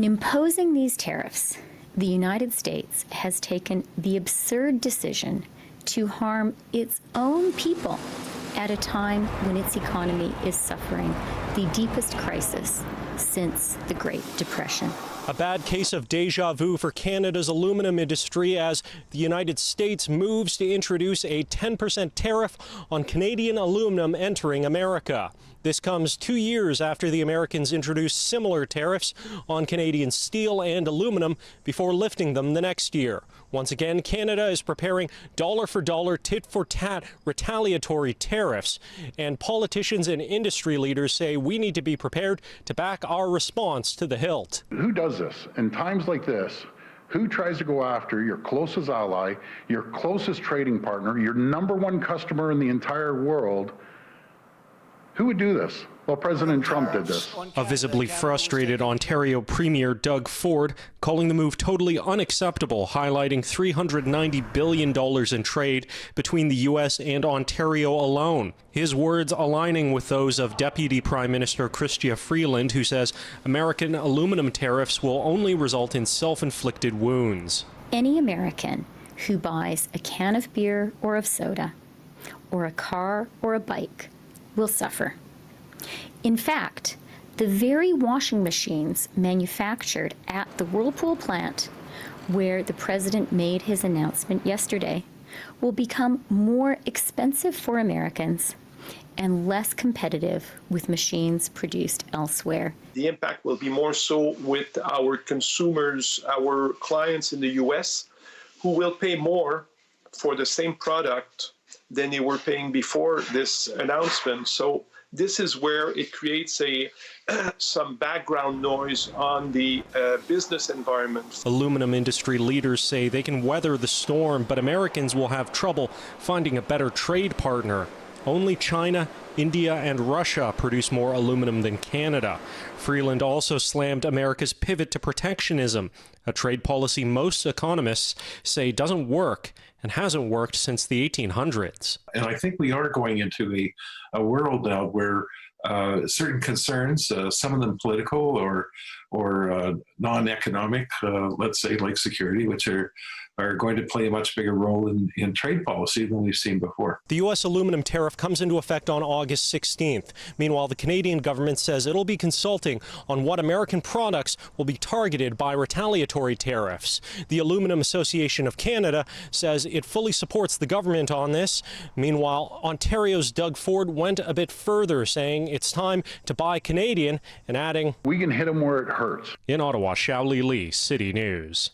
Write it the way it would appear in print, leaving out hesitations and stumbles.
In imposing these tariffs, the United States has taken the absurd decision to harm its own people at a time when its economy is suffering the deepest crisis since the Great Depression. A bad case of déjà vu for Canada's aluminum industry as the United States moves to introduce a 10% tariff on Canadian aluminum entering America. This comes 2 years after the Americans introduced similar tariffs on Canadian steel and aluminum before lifting them the next year. Once again, Canada is preparing dollar-for-dollar, tit-for-tat retaliatory tariffs, and politicians and industry leaders say we need to be prepared to back our response to the hilt. Who does this? In times like this, who tries to go after your closest ally, your closest trading partner, your #1 customer in the entire world? Who would do this? Well, President Trump did this. A visibly frustrated Ontario Premier Doug Ford calling the move totally unacceptable, highlighting $390 billion in trade between the U.S. and Ontario alone. His words aligning with those of Deputy Prime Minister Chrystia Freeland, who says American aluminum tariffs will only result in self-inflicted wounds. Any American who buys a can of beer or of soda, or a car or a bike, will suffer. In fact, the very washing machines manufactured at the Whirlpool plant where the president made his announcement yesterday will become more expensive for Americans and less competitive with machines produced elsewhere. The impact will be more so with our consumers, our clients in the US, who will pay more for the same product than they were paying before this announcement. So this is where it creates some background noise on the business environment. Aluminum industry leaders say they can weather the storm, but Americans will have trouble finding a better trade partner. Only China, India, and Russia produce more aluminum than Canada. Freeland also slammed America's pivot to protectionism, a trade policy most economists say doesn't work and hasn't worked since the 1800s. And I think we are going into a world now where certain concerns, some of them political or non-economic, let's say like security, which are going to play a much bigger role in trade policy than we've seen before. The U.S. aluminum tariff comes into effect on August 16th. Meanwhile, the Canadian government says it'll be consulting on what American products will be targeted by retaliatory tariffs. The Aluminum Association of Canada says it fully supports the government on this. Meanwhile, Ontario's Doug Ford went a bit further, saying it's time to buy Canadian and adding, "We can hit them where it hurts." In Ottawa, Xiaoli Li, City News.